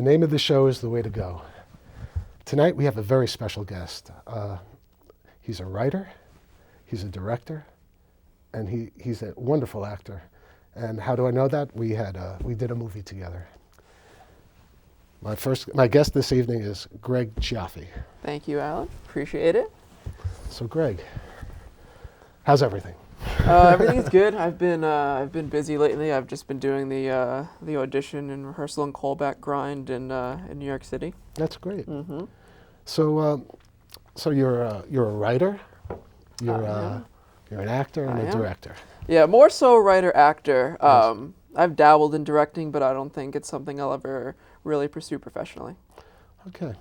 The name of the show is The Way to Go. Tonight we have a very special guest. He's a writer, he's a director, and he's a wonderful actor. And how do I know that? We did a movie together. My guest this evening is Greg Cioffi. Thank you, Alan. Appreciate it. So Greg, how's everything? Everything's good. I've been busy lately. I've just been doing the audition and rehearsal and callback grind in New York City. That's great. Mm-hmm. So you're a writer, you're an actor and a director. Yeah, more so writer actor. Yes. I've dabbled in directing, but I don't think it's something I'll ever really pursue professionally. Okay.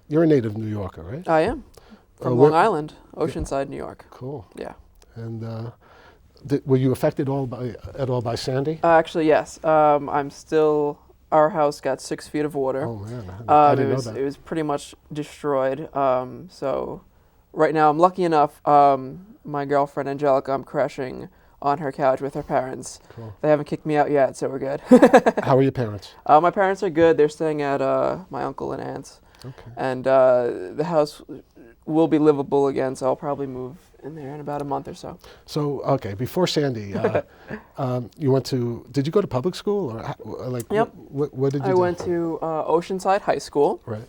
You're a native New Yorker, right? I am. From Long Island, Oceanside, New York. Cool. Yeah. And were you affected at all by Sandy? Actually, yes. Our house got 6 feet of water. Oh man, I didn't know that. It was pretty much destroyed. So right now I'm lucky enough, my girlfriend Angelica, I'm crashing on her couch with her parents. Cool. They haven't kicked me out yet, so we're good. How are your parents? My parents are good. They're staying at my uncle and aunt's. Okay. And the house will be livable again, so I'll probably move in there in about a month or so. So, okay, before Sandy, did you go to public school or like? Yep. What did you do? I went to Oceanside High School. Right.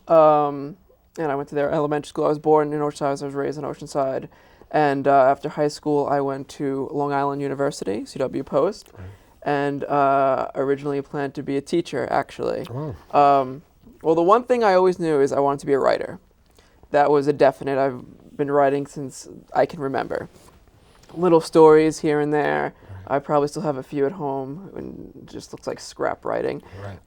And I went to their elementary school. I was born in Oceanside, so I was raised in Oceanside. And after high school, I went to Long Island University, CW Post, right. And originally planned to be a teacher, actually. Oh. Well, the one thing I always knew is I wanted to be a writer. That was a definite. I've been writing since I can remember. Little stories here and there. Right. I probably still have a few at home, and it just looks like scrap writing. Right.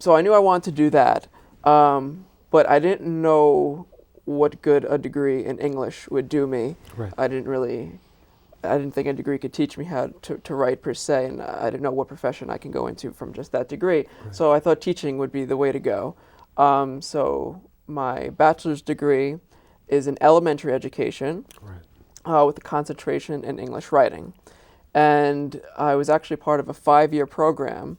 So I knew I wanted to do that, but I didn't know what good a degree in English would do me. Right. I didn't think a degree could teach me how to write per se, and I didn't know what profession I can go into from just that degree. Right. So I thought teaching would be the way to go. So my bachelor's degree is in elementary education, right. With a concentration in English writing. And I was actually part of a 5-year program,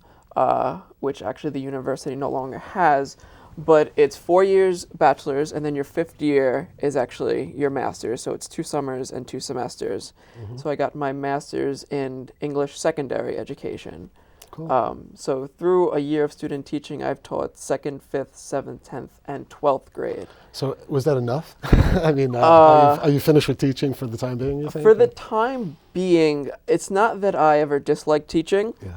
which actually the university no longer has, but it's 4 years bachelor's, and then your 5th year is actually your master's, so it's 2 summers and 2 semesters. Mm-hmm. So I got my master's in English secondary education. Cool. So through a year of student teaching, I've taught 2nd, 5th, 7th, 10th, and 12th grade. So was that enough? I mean, are you finished with teaching for the time being, you think? For the time being, it's not that I ever disliked teaching. Yeah.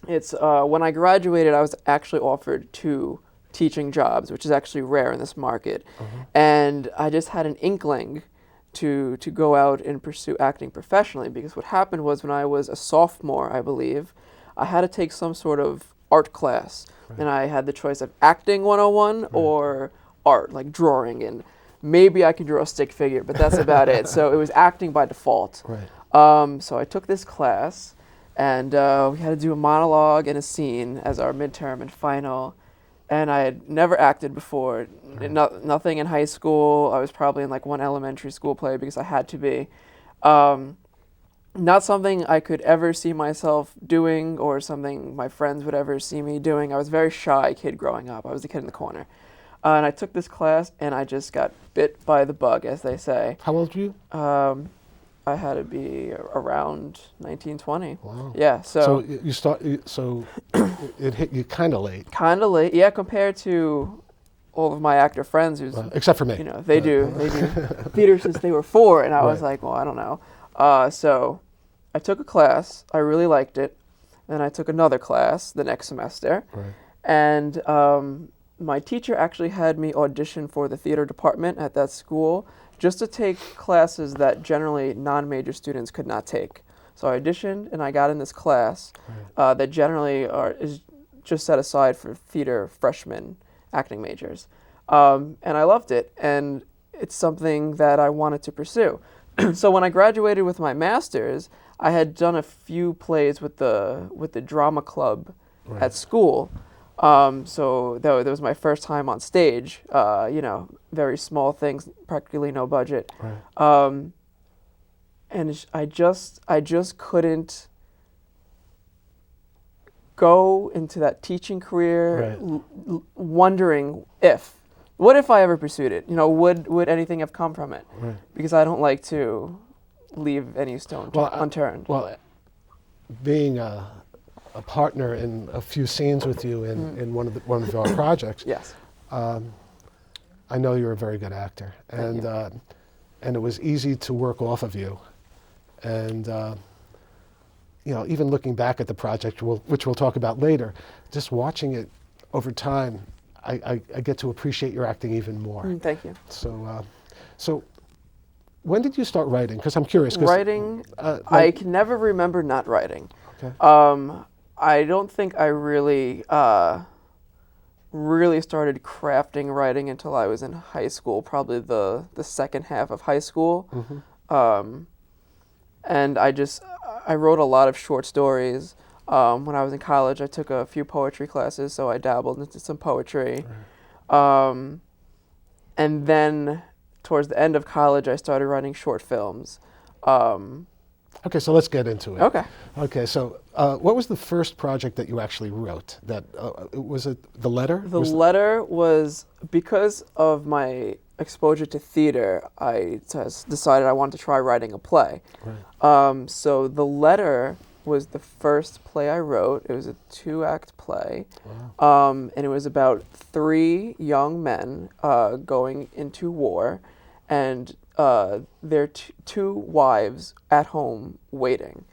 It's when I graduated, I was actually offered 2 teaching jobs, which is actually rare in this market. Uh-huh. And I just had an inkling to go out and pursue acting professionally, because what happened was when I was a sophomore, I believe, I had to take some sort of art class, right. And I had the choice of acting 101 right. or art, like drawing, and maybe I could draw a stick figure, but that's about it. So it was acting by default. Right. So I took this class, and we had to do a monologue and a scene as our midterm and final, and I had never acted before, right. Nothing in high school. I was probably in like 1 elementary school play because I had to be. Not something I could ever see myself doing or something my friends would ever see me doing. I was a very shy kid growing up. I was the kid in the corner. And I took this class, and I just got bit by the bug, as they say. How old were you? I had to be around 19, 20. Wow. Yeah, so it hit you kind of late. Kind of late, yeah, compared to all of my actor friends who's... except for me. You know, they do theater since they were 4, and I was like, well, I don't know. So I took a class, I really liked it, then I took another class the next semester, right. And my teacher actually had me audition for the theater department at that school just to take classes that generally non-major students could not take. So I auditioned, and I got in this class right. That generally is just set aside for theater freshmen acting majors. And I loved it, and it's something that I wanted to pursue. So when I graduated with my master's, I had done a few plays with the drama club right. at school. So that was my first time on stage. Very small things, practically no budget. Right. And I just couldn't go into that teaching career Right. wondering what if I ever pursued it? You know, would anything have come from it? Right. Because I don't like to leave any stone unturned. Well, being a partner in a few scenes with you in one of our projects, Yes. I know you're a very good actor, and it was easy to work off of you, and you know, even looking back at the project, which we'll talk about later, just watching it over time, I get to appreciate your acting even more. Thank you. So when did you start writing? Because I'm curious. Writing, I can never remember not writing. Okay. I don't think I really started crafting writing until I was in high school, probably the second half of high school. And I wrote a lot of short stories. When I was in college, I took a few poetry classes, so I dabbled into some poetry. And then towards the end of college, I started writing short films. Okay, so let's get into it. Okay. Okay, so what was the first project that you actually wrote? Was it The Letter? The Letter was, because of my exposure to theater, I decided I wanted to try writing a play. Right. So The Letter was the first play I wrote. It was a 2-act play. Wow. And it was about 3 young men going into war, and their 2 wives at home waiting.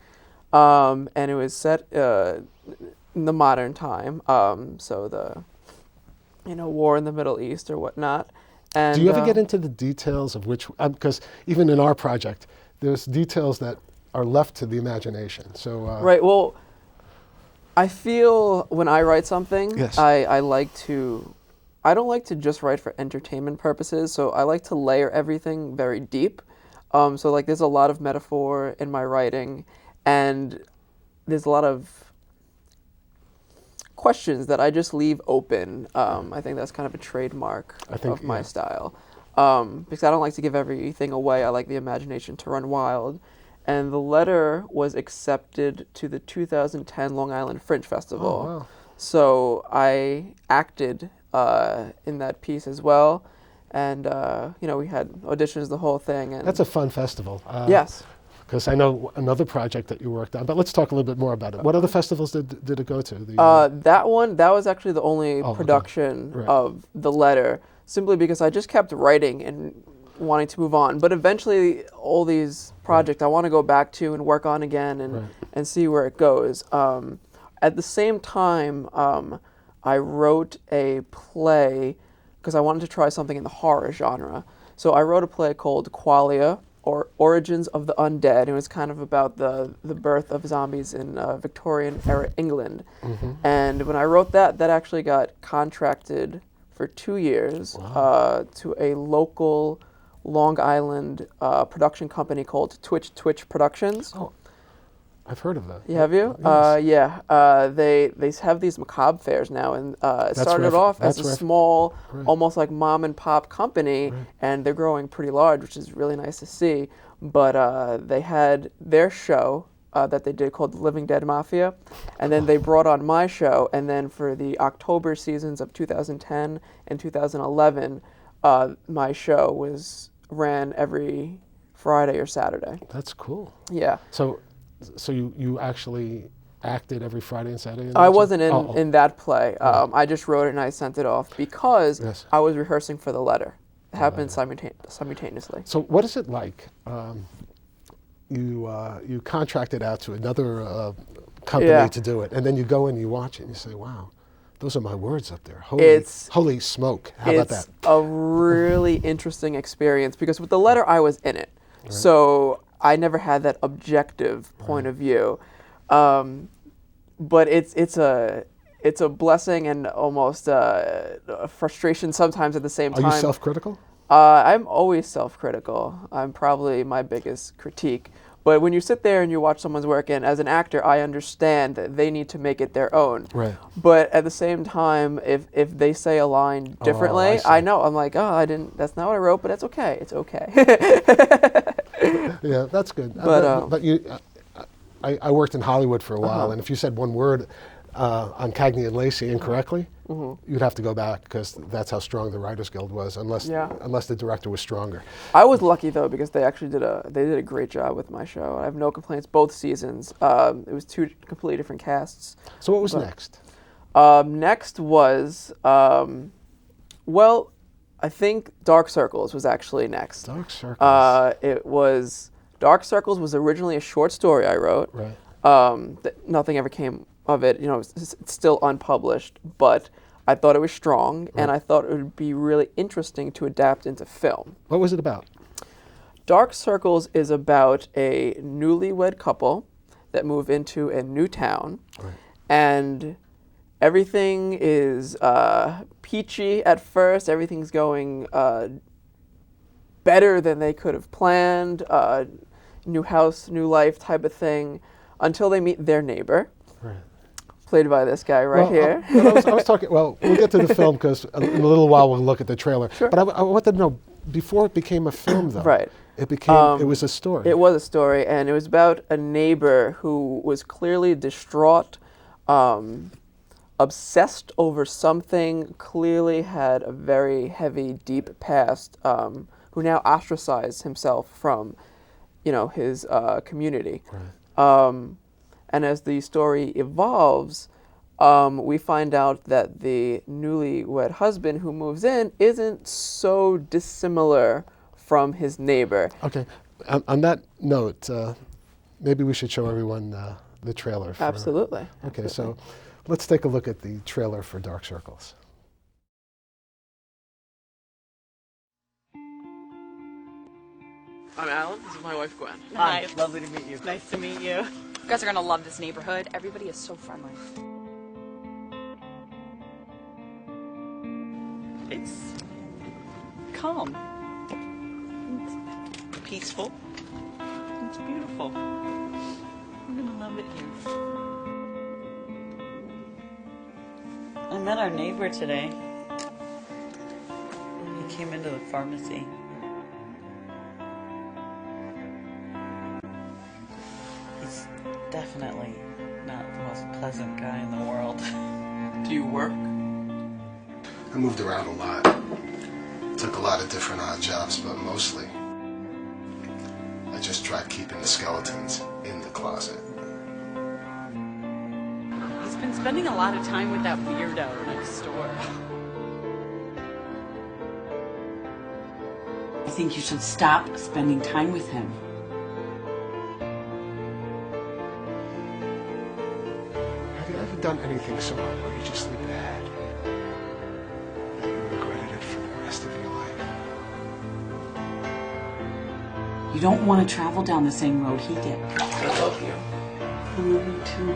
And it was set in the modern time, so the war in the Middle East or whatnot. And, do you ever get into the details of which, because even in our project, there's details that are left to the imagination. So right. Well, I feel when I write something, yes. I don't like to just write for entertainment purposes. So I like to layer everything very deep. So like there's a lot of metaphor in my writing, and there's a lot of questions that I just leave open. I think that's kind of a trademark of my style. Because I don't like to give everything away. I like the imagination to run wild. And The Letter was accepted to the 2010 Long Island Fringe Festival. Oh, wow. So I acted in that piece as well. And, we had auditions, the whole thing. And that's a fun festival. Yes. Because I know another project that you worked on, but let's talk a little bit more about it. What other festivals did it go to? That was actually the only production of The Letter, simply because I just kept writing and wanting to move on. But eventually, all these projects I want to go back to and work on again and see where it goes. At the same time, I wrote a play because I wanted to try something in the horror genre. So I wrote a play called Qualia, or Origins of the Undead. It was kind of about the birth of zombies in Victorian-era England. And when I wrote that actually got contracted for 2 years to a local Long Island production company called Twitch Productions. Oh, I've heard of that. Yeah, have you? Yes. They have these macabre fairs now, and it started off as a small, almost like mom and pop company, and they're growing pretty large, which is really nice to see. But they had their show that they did called The Living Dead Mafia, and then they brought on my show, and then for the October seasons of 2010 and 2011, my show ran every Friday or Saturday. That's cool. Yeah. So you actually acted every Friday and Saturday? I wasn't in that play. I just wrote it and I sent it off because I was rehearsing for The Letter. It happened simultaneously. So what is it like? You contracted out to another company to do it, and then you go in and you watch it and you say, wow, those are my words up there. Holy smoke. How about that? It's a really interesting experience because with The Letter, I was in it. Right. So I never had that objective point of view. But it's a blessing and almost a frustration sometimes at the same time. Are you self-critical? I'm always self-critical. I'm probably my biggest critique. But when you sit there and you watch someone's work, and as an actor, I understand that they need to make it their own. Right. But at the same time, if they say a line differently, I know. I'm like, that's not what I wrote, but it's okay. It's okay. Yeah, that's good. But I worked in Hollywood for a while, and if you said one word, on Cagney and Lacey incorrectly, you'd have to go back because that's how strong the Writers Guild was, unless the director was stronger. I was lucky though because they actually did a great job with my show. I have no complaints both seasons. It was 2 completely different casts. So what was next? Next was well, I think Dark Circles was actually next. Dark Circles. Dark Circles was originally a short story I wrote. Right. Nothing ever came of it. You know, it's still unpublished, but I thought it was strong, and I thought it would be really interesting to adapt into film. What was it about? Dark Circles is about a newlywed couple that move into a new town, and everything is peachy at first. Everything's going better than they could have planned. New house, new life type of thing, until they meet their neighbor, played by this guy here. I was talking. Well, we'll get to the film because in a little while we'll look at the trailer. Sure. But I wanted to know, before it became a film, though. Right. It became. It was a story. It was a story, and it was about a neighbor who was clearly distraught, obsessed over something. Clearly had a very heavy, deep past. Who now ostracized himself from, his community. Right. And as the story evolves, we find out that the newlywed husband who moves in isn't so dissimilar from his neighbor. Okay. On that note, maybe we should show everyone the trailer. Absolutely. Okay, so let's take a look at the trailer for Dark Circles. I'm Alan. This is my wife, Gwen. Hi. Lovely to meet you. Nice to meet you. You guys are gonna love this neighborhood. Everybody is so friendly. It's calm. It's peaceful. It's beautiful. I'm gonna love it here. I met our neighbor today. He came into the pharmacy. He's definitely not the most pleasant guy in the world. Do you work? I moved around a lot. Took a lot of different odd jobs, but mostly I just tried keeping the skeletons in the closet. He's been spending a lot of time with that weirdo next door. I think you should stop spending time with him. Have you ever done anything so outrageously bad that you regretted it for the rest of your life? You don't want to travel down the same road he did. I love you. I love you too.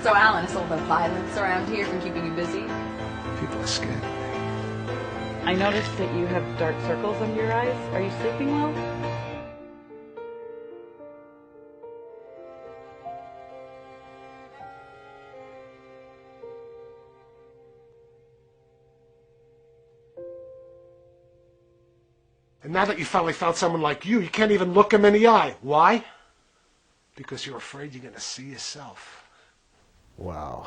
So Alan, is all the violence around here from keeping you busy? People are scared of me. I noticed that you have dark circles under your eyes. Are you sleeping well? And now that you finally found someone like you can't even look him in the eye. Why? Because you're afraid you're going to see yourself. Wow.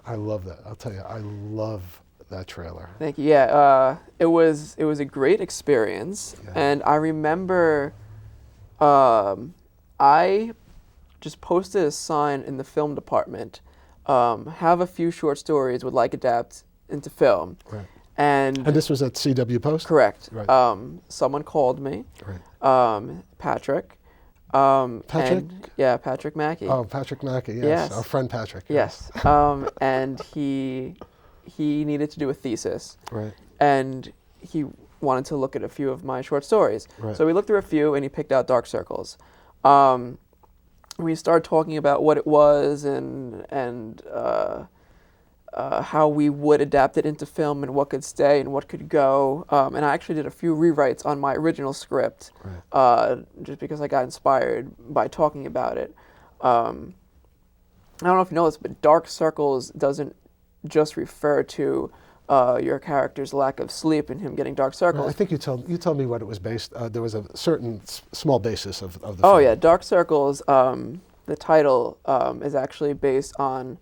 I love that. I'll tell you, I love that trailer. Thank you. Yeah, it was a great experience, and I remember I just posted a sign in the film department. Have a few short stories would like adapt into film. Right. And this was at CW Post? Correct. Right. Someone called me. Right. Patrick. Patrick? Yeah, Patrick Mackey. Oh, Patrick Mackey, yes. Yes. Our friend Patrick. Yes. And he needed to do a thesis. Right. And he wanted to look at a few of my short stories. Right. So we looked through a few, and he picked out Dark Circles. We started talking about what it was and how we would adapt it into film and what could stay and what could go. And I actually did a few rewrites on my original script, just because I got inspired by talking about it. I don't know if you know this, but Dark Circles doesn't just refer to your character's lack of sleep and him getting dark circles. Well, I think you told me what it was based. There was a certain small basis of the Oh film. yeah, Dark Circles. The the title is actually based on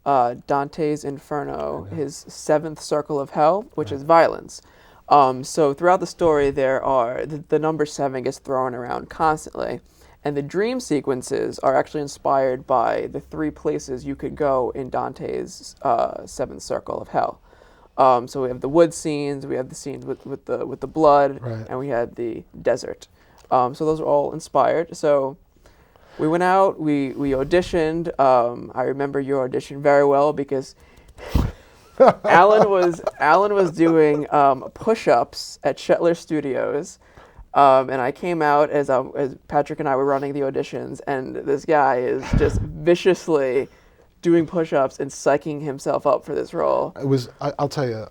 Dante's Inferno, his seventh circle of hell, which is violence. So throughout the story, there are the number 7 gets thrown around constantly, and the dream sequences are actually inspired by the 3 places you could go in Dante's seventh circle of hell. So we have the wood scenes, we have the scenes with the blood, Right. and we had the desert. So those are all inspired. So we went out, we auditioned. I remember your audition very well because Alan was doing push-ups at Shetler Studios, and I came out as Patrick and I were running the auditions, and this guy is just viciously doing push-ups and psyching himself up for this role. It was. I'll tell you.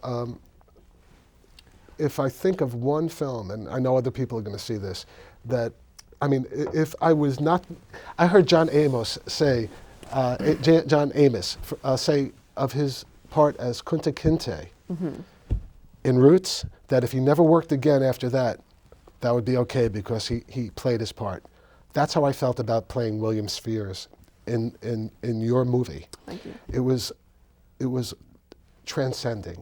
If I think of one film, and I know other people are going to see this, that, I mean, if I was not, I heard John Amos say of his part as Kunta Kinte in Roots, that if he never worked again after that, that would be okay because he played his part. That's how I felt about playing William Spheres in your movie. Thank you. It was transcending.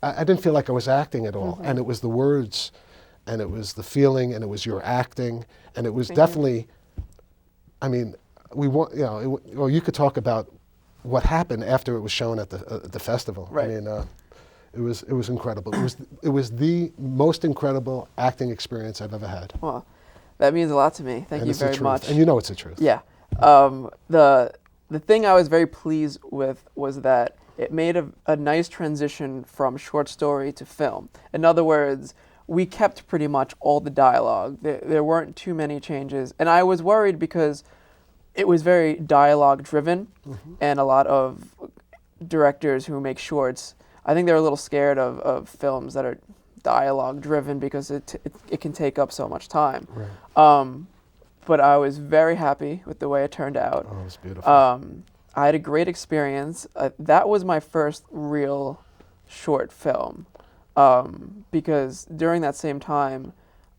I didn't feel like I was acting at all, and it was the words, and it was the feeling, and it was your acting, and it was definitely. I mean, you could talk about what happened after it was shown at the festival. Right. I mean, it was incredible. It was the most incredible acting experience I've ever had. Well, that means a lot to me. Thank And you it's the very truth. much. And you know it's the truth. Yeah. The thing I was very pleased with was that it made a nice transition from short story to film. In other words, we kept pretty much all the dialogue. There weren't too many changes. And I was worried because it was very dialogue driven, and a lot of directors who make shorts, I think they're a little scared of films that are dialogue driven because it can take up so much time. Right. But I was very happy with the way it turned out. Oh, it was beautiful. I had a great experience. That was my first real short film, because during that same time,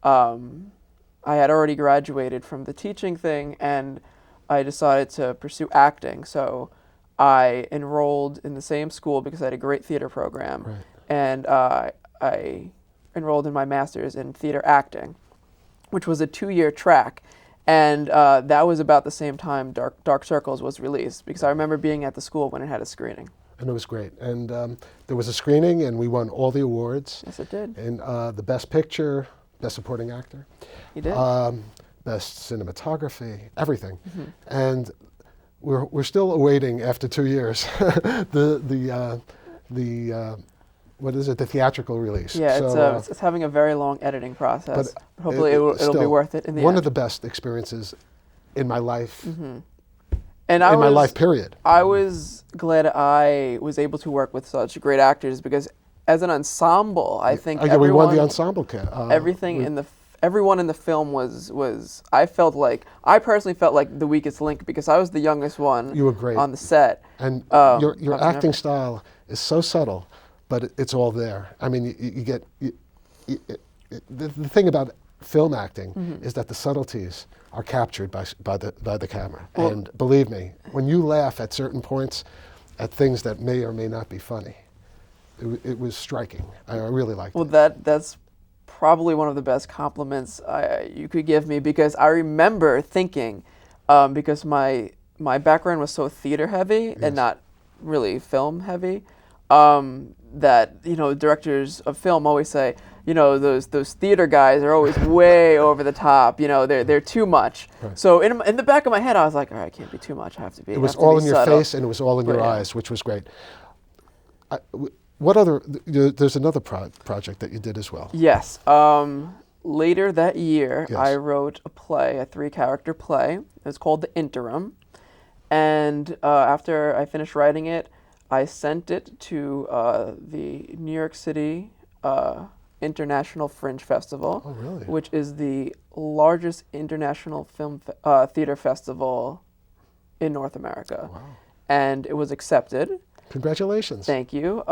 I had already graduated from the teaching thing, and I decided to pursue acting. So I enrolled in the same school because I had a great theater program, Right. and I enrolled in my master's in theater acting, which was a 2-year track. And that was about the same time Dark Circles was released, because I remember being at the school when it had a screening. And it was great. And there was a screening, and we won all the awards. Yes, it did. And the Best Picture, Best Supporting Actor, You did. Best Cinematography, everything. And we're still awaiting, after 2 years, the theatrical release. Yeah, So, it's having a very long editing process. but Hopefully it'll be still, worth it in the one end. of the best experiences in my life, And in my life, period. I was glad I was able to work with such great actors, because as an ensemble, I think We won the ensemble. Everyone in the film was I personally felt like the weakest link, because I was the youngest one. You were great. On the set. And That your was acting never- style is so subtle, but it's all there. I mean, the thing about film acting is that the subtleties are captured by the camera. Well- And believe me, when you laugh at certain points, at things that may or may not be funny, it was striking. I really liked Well, it. that's probably one of the best compliments you could give me, because I remember thinking, because my background was so theater heavy and not really film heavy, that directors of film always say, those theater guys are always way over the top. They're too much. Right. So in the back of my head, I was like, all right, I can't be too much. I have to be. It was have to all be in your subtle. face and it was all in your But, yeah. eyes, which was great. What other? There's another project that you did as well. Yes. Later that year, Yes. I wrote a play, a 3-character play. It was called The Interim. And after I finished writing it, I sent it to the New York City International Fringe Festival, Oh, really? which is the largest international film theater festival in North America. Wow. And it was accepted. Congratulations. Thank you.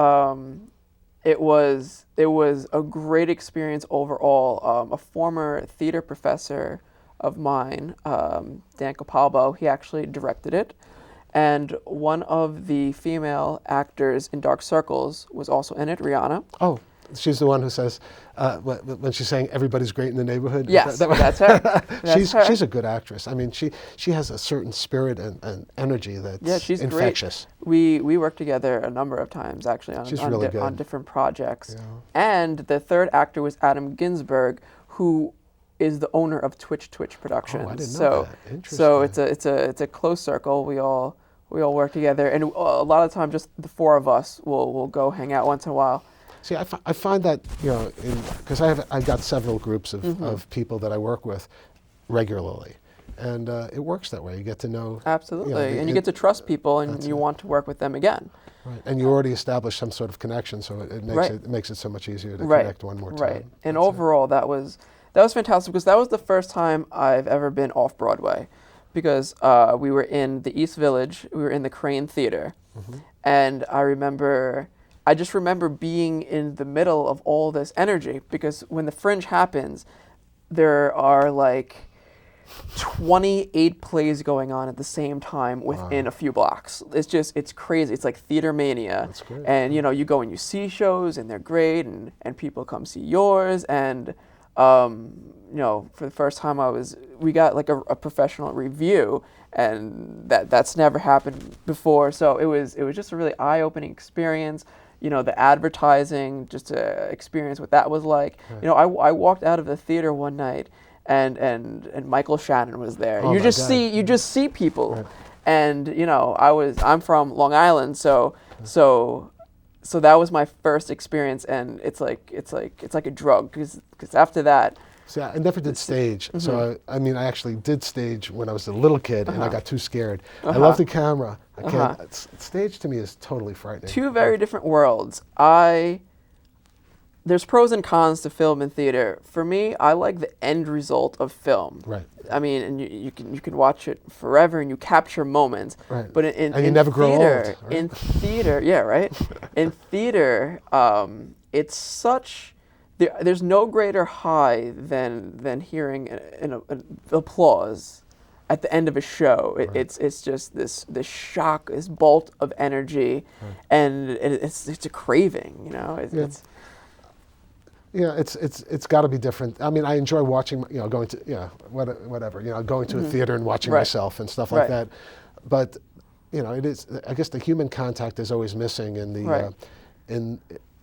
It was a great experience overall. A former theater professor of mine, Dan Capalbo, he actually directed it. And one of the female actors in Dark Circles was also in it, Rihanna. Oh, she's the one who says, when she's saying everybody's great in the neighborhood. Yes, that's her. That's her. She's a good actress. I mean, she has a certain spirit and energy that's she's infectious. Great. We worked together a number of times, actually, on different projects. Yeah. And the third actor was Adam Ginsberg, who is the owner of Twitch Productions. Oh, I didn't know that. Interesting. So it's a close circle. We all work together, and a lot of the time, just the four of us will go hang out once in a while. See, I find that, because I've got several groups of people that I work with regularly, and it works that way. You get to know. Absolutely, and you get to trust people, and you want to work with them again. Right, and you already established some sort of connection, so it makes it so much easier to connect one more time. Right, and overall, that was fantastic, because that was the first time I've ever been off Broadway, because we were in the East Village, we were in the Crane Theater, and I just remember being in the middle of all this energy, because when the Fringe happens, there are like 28 plays going on at the same time within a few blocks. It's crazy. It's like theater mania. That's great. And you go and you see shows, and they're great, and people come see yours, and for the first time we got like a professional review, and that's never happened before. So it was just a really eye-opening experience. The advertising, just to experience what that was like. Right. I walked out of the theater one night, and Michael Shannon was there. Oh, you just see people, right. And I'm from Long Island, so that was my first experience, and it's like a drug, because after that. See, I never did stage, so I actually did stage when I was a little kid, and I got too scared. I love the camera. I can't. Stage to me is totally frightening. Two very different worlds. There's pros and cons to film and theater. For me, I like the end result of film. Right. And you can watch it forever, and you capture moments. Right. But in you never grow theater, old. Right? In theater, yeah, right. In theater, it's such. There's no greater high than hearing an applause at the end of a show. Right. It's just this shock, this bolt of energy, right. And it's a craving. It's got to be different. I enjoy watching, going to, whatever, going to a theater and watching myself and stuff like that. But, it is. I guess the human contact is always missing in the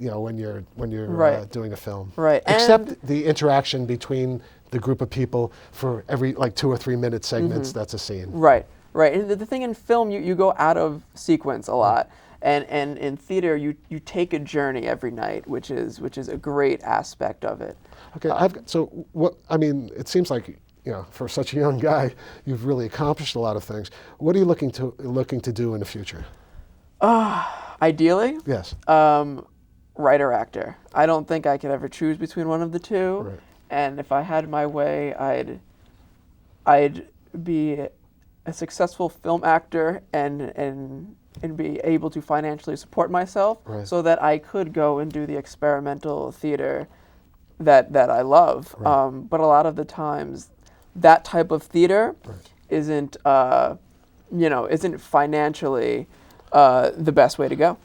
when you're doing a film. Right. Except the interaction between the group of people for every 2 or 3 minute segments. That's a scene. Right. Right. And the thing in film, you go out of sequence a lot. And in theater, you take a journey every night, which is a great aspect of it. Okay, it seems like, for such a young guy, you've really accomplished a lot of things. What are you looking to do in the future? Ideally? Yes. Writer, actor. I don't think I could ever choose between one of the two. Right. And if I had my way, I'd be a successful film actor and be able to financially support myself, right. So that I could go and do the experimental theater that I love. Right. But a lot of the times, that type of theater isn't financially the best way to go.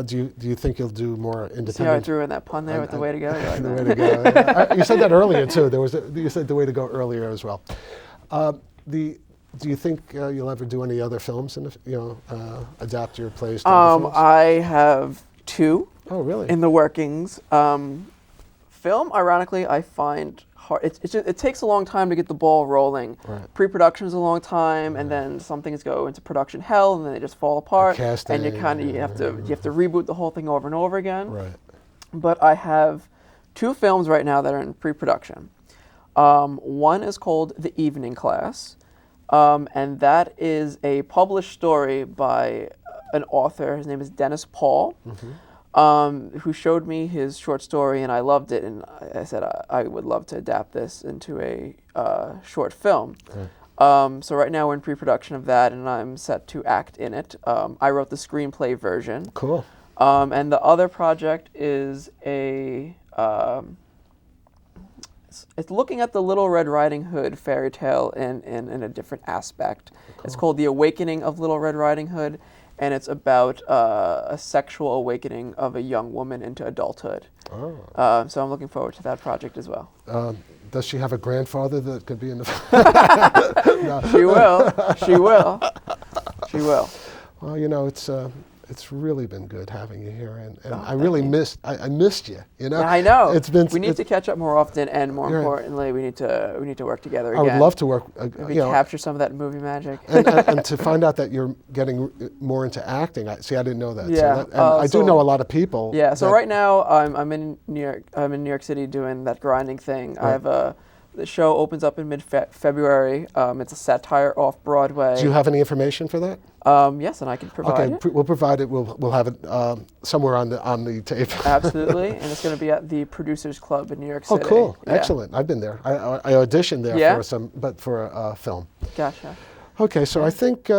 Do you think you'll do more independent? See how I threw in that pun there with the way to go? Like the way to go. You said that earlier too. You said the way to go earlier as well. Do you think you'll ever do any other films and adapt your plays to other films? I have 2. Oh, really? In the workings. Film, ironically, I find hard. It takes a long time to get the ball rolling. Right. Pre-production is a long time, and then some things go into production hell, and then they just fall apart. Casting, and you have to reboot the whole thing over and over again. Right. But I have 2 films right now that are in pre-production. One is called The Evening Class. And that is a published story by an author. His name is Dennis Paul, who showed me his short story, and I loved it. And I said I would love to adapt this into a short film. Okay. So right now we're in pre-production of that, and I'm set to act in it. I wrote the screenplay version. Cool. And the other project is it's looking at the Little Red Riding Hood fairy tale in a different aspect. It's called The Awakening of Little Red Riding Hood, and it's about a sexual awakening of a young woman into adulthood. Oh. So I'm looking forward to that project as well. Does she have a grandfather that could be in the? She will. She will. She will. Well, you know, it's really been good having you here, and Oh, I really I missed you. You know. Yeah, I know. It's been. We need to catch up more often, and more You're right. importantly, we need to work together I again. would love to work. Maybe You know, capture some of that movie magic. and to find out that you're getting more into acting. I didn't know that. Yeah. So and I do know a lot of people. Yeah. So that- right now, I'm in New York. I'm in New York City doing that grinding thing. I Right. have the show opens up in mid-February. It's a satire off Broadway. Do you have any information for that? Yes, and I can provide Okay, it. we'll provide it. We'll have it somewhere on the tape. Absolutely, and it's going to be at the Producers Club in New York Oh, City. cool! Yeah. Excellent. I've been there. I auditioned there Yeah? for a film. Gotcha. Okay, so I think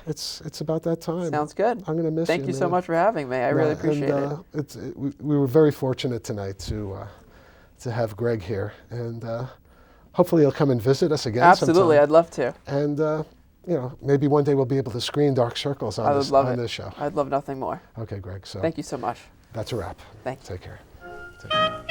it's about that time. Sounds good. I'm going to miss you. Thank you so man. much for having me. I really appreciate it. We were very fortunate tonight to have Greg here, and hopefully he'll come and visit us again. Absolutely, sometime. I'd love to. And you know, maybe one day we'll be able to screen Dark Circles I on would love it. this show. I'd love nothing more. Okay, Greg. So Thank you so much. that's a wrap. Thank you. Take care. Take care.